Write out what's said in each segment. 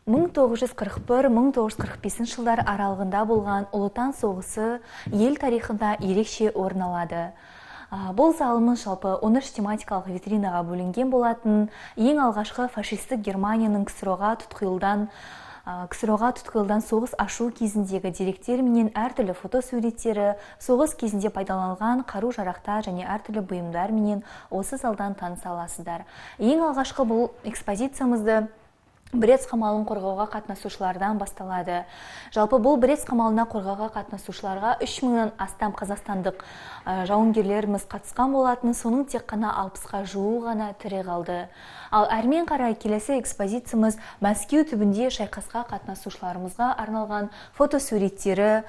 1941-1945 жылдар аралығында болған Ұлы Отан соғысы ел тарихында ерекше орын алады. Бұл залымыз жалпы 13 тематикалық витринаға бөлінген болатын. Ең алғашқы фашистік Германияның КСРО-ға тұтқиылдан соғыс ашу кезіндегі деректер менен әртүрлі фотосуреттері, соғыс кезінде пайдаланылған қару-жарақтар және әртүрлі бұйымдар менен осы залдан таныса аласыздар. Ең алғашқы бұл экспозициямызды Брест қамалын қорғауға қатынасушылардан басталады. Жалпы бұл Брест қамалына қорғауға қатынасушыларға 3000-нан астам қазақстандық жауынгерлеріміз қатысқан болатын, соның тек қана 60-қа жуығы ғана тірі қалды. Ал әрмен қарай келесі экспозициямыз Мәскеу түбінде шайқасқа қатынасушыларымызға арналған фотосуреттері.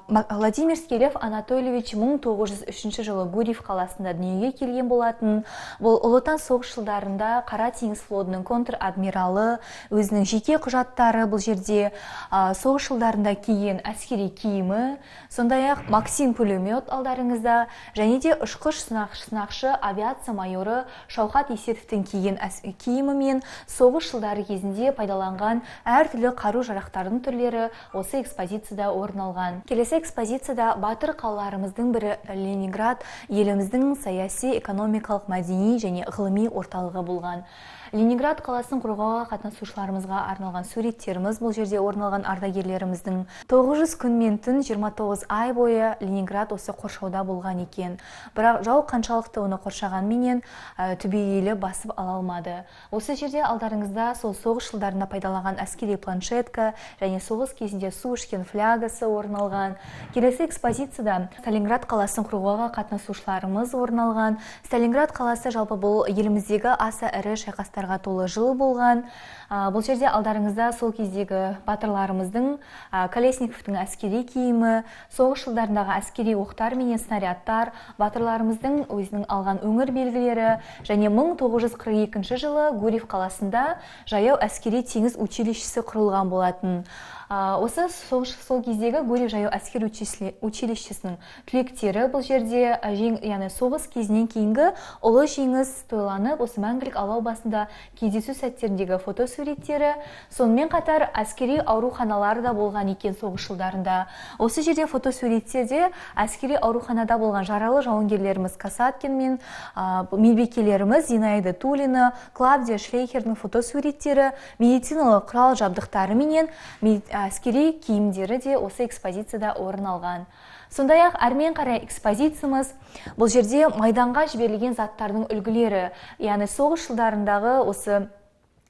Владимирский Лев Анатольевич 1903 жылы Гурьев қаласында дүниеге келген болатын. Бұл Ұлы Отан соғыс жылдарында Қара теңіз флотының контр-адмиралы, өзінің жеке құжаттары, бұл жерде соғыс жылдарында киген әскери киімі, сондай-ақ Максим пулемет алдарыңызда, және де ұшқыш сынақшы авиация майоры Шауқат Есетовтің киген киімі мен соғыс жылдары кезінде пайдаланған әртүрлі қару-жарақтардың түрлері осы экспозицияда орын алған. Келесі экспозицияда батыр қалаларымыздың бірі Ленинград еліміздің саяси, экономикалық, мәдени және ғылыми орталығы болған. Ленинград қаласын қорғауға қатынасушыларымызға арналған суреттеріміз, бұл жерде орын алған ардагерлеріміздің 900 күн мен түн 29 ай бойы Ленинград осы қоршауда болған екен. Бірақ жау қаншалықты оны қоршағанменен түбегейлі басып ала алмады. Осы жерде алдарыңызда сол соғыс жылдарында пайдаланған әскери планшетка және соғыс кезінде су ішкен флягасы орын алған. Келесі экспозицияда Сталинград қаласын қорғауға қатынасушыларымыз орын алған. Сталинград қаласы жалпы бұл еліміздегі аса ірі шайқастар толы жыл болған. Бұл жерде алдарыңызда сол кездегі батырларымыздың Колесниковтың әскери киімі, соғыс жылдарындағы әскери оқтар менен снарядтар, батырларымыздың өзінің алған өңір белгілері, және 1942 жылы Гурьев қаласында жаяу әскери теңіз училищесі құрылған болатын. Осы сол кездегі Гурьев жаяу әскер училищесінің түлектері бұл жерде яғни соғыс кезінен кейінгі ұлы жеңіс тойланып, осы мәңгілік алау басында кездесу сәттеріндегі фотосуреттері, сонымен қатар әскери ауруханалар да болған екен соғыс жылдарында. Осы жерде фотосуреттерде әскери ауруханада болған жаралы жауынгерлеріміз Касаткин мен медбикелеріміз Зинаида Тулина, Клавдия Шлейхердің фотосуреттері, медициналық құрал жабдықтары менен әскери киімдері де осы экспозицияда орын алған. Сондай-ақ әрмен қарай экспозициямыз, бұл жерде майданға жіберілген заттардың үлгілері, яғни соғыс жылдарындағы осы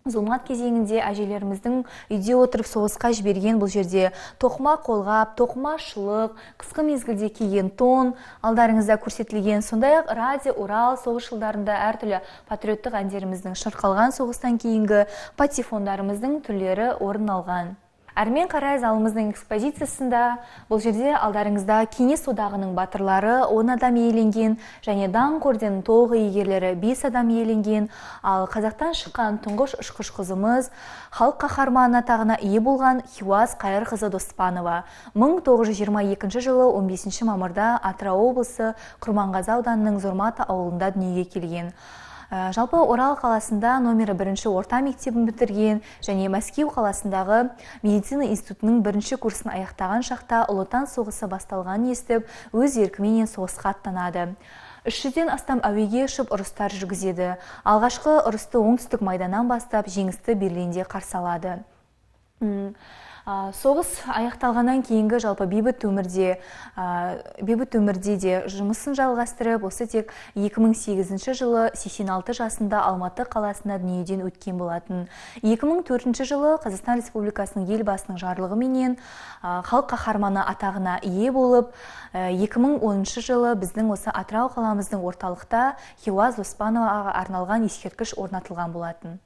зұлмат кезеңінде әжелеріміздің үйде отырып соғысқа жіберген бұл жерде тоқыма қолғап, тоқыма шылық, қысқы мезгілде киген тон алдарыңызда көрсетілген. Сондай-ақ радио Урал соғыс жылдарында әртүрлі патриоттық әндеріміздің шырқалған соғыстан кейінгі патефондарымыздың түрлері орын алған. Әрмен қарай залымыздың экспозициясында бұл жерде алдарыңызда Кеңес одағының батырлары 10 адам иеленген, және даңқ орденінің толық иегерлері 5 адам иеленген. Ал Қазақтан шыққан тұңғыш ұшқыш қызымыз, халық қаһарманы атағына ие болған Хиуаз Қайырқызы Доспанова 1922 жылы 15 мамырда Атырау облысы Құрманғазы ауданының Зормата ауылында дүниеге келген. Жалпы Орал қаласында номері 1 орта мектебін бітірген және Мәскеу қаласындағы медицина институтының 1 курсын аяқтаған шақта Ұлы Отан соғысы басталғанын естіп, өз еркіменен соғысқа аттанады. 300-ден астам әуеге ұшып ұрыстар жүргізеді. Алғашқы ұрысты оңтүстік майданнан бастап жеңісті Берлинде қарсы алады. Соғыс аяқталғаннан кейінгі жалпы бейбіт өмірде де жұмысын жалғастырып, осы тек 2008 жылы 86 жасында Алматы қаласында дүниеден өткен болатын. 2004 жылы Қазақстан Республикасының елбасының жарлығыменен халық қаһарманы атағына ие болып, 2010 жылы біздің осы Атырау қаламыздың орталықта Хиуаз Доспановаға арналған ескерткіш орнатылған болатын.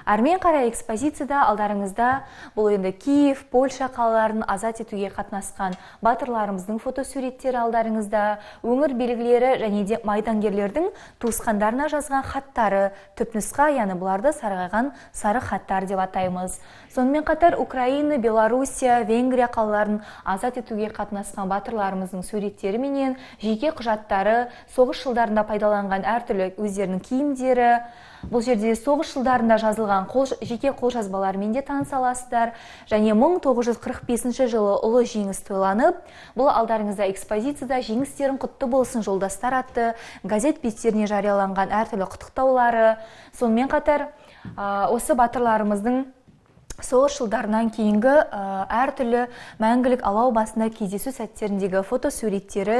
Әрмен қарай экспозицияда алдарыңызда бұл енді Киев, Польша қалаларын азат етуге қатынасқан батырларымыздың фотосуреттері алдарыңызда, өңір белгілері және де майдангерлердің туысқандарына жазған хаттары, түпнұсқа, яғни бұларды сарғайған сары хаттар деп атаймыз. Сонымен қатар Украина, Белоруссия, Венгрия қалаларын азат етуге қатынасқан батырларымыздың суреттері менен жеке құжаттары, соғыс жылдарында пайдаланған әртүрлі өздерінің киімдері, Бұл жерде соғыс жылдарында жазылған жеке қолжазбалармен де таныса аласыздар. Және 1945 жылы ұлы жеңіс тойланып, бұл алдарыңызда экспозицияда жеңістерің құтты болсын жолдастар атты газет беттеріне жарияланған әртүрлі құттықтаулары. Сонымен қатар осы батырларымыздың соғыс жылдарынан кейінгі әртүрлі мәңгілік алау басында кездесу сәттеріндегі фотосуреттері,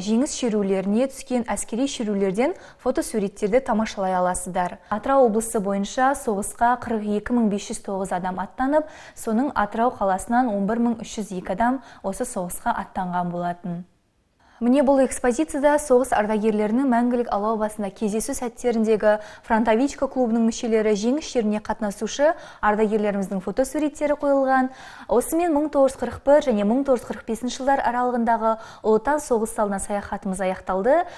жеңіс шерулеріне түскен әскери шерулерден фотосуреттерді тамашалай аласыздар. Атырау облысы бойынша соғысқа 42.509 адам аттанып, соның Атырау қаласынан 11.302 адам осы соғысқа аттанған болатын. Міне бұл экспозицияда соғыс ардагерлерінің мәңгілік алау басында кездесу сәттеріндегі фронтовичка клубының мүшелері, жеңіс шеріне қатынасушы ардагерлеріміздің фотосуреттері қойылған. Осымен 1941 және 1945 жылдар аралығындағы Ұлы Отан соғыс залына саяхатымыз аяқталды.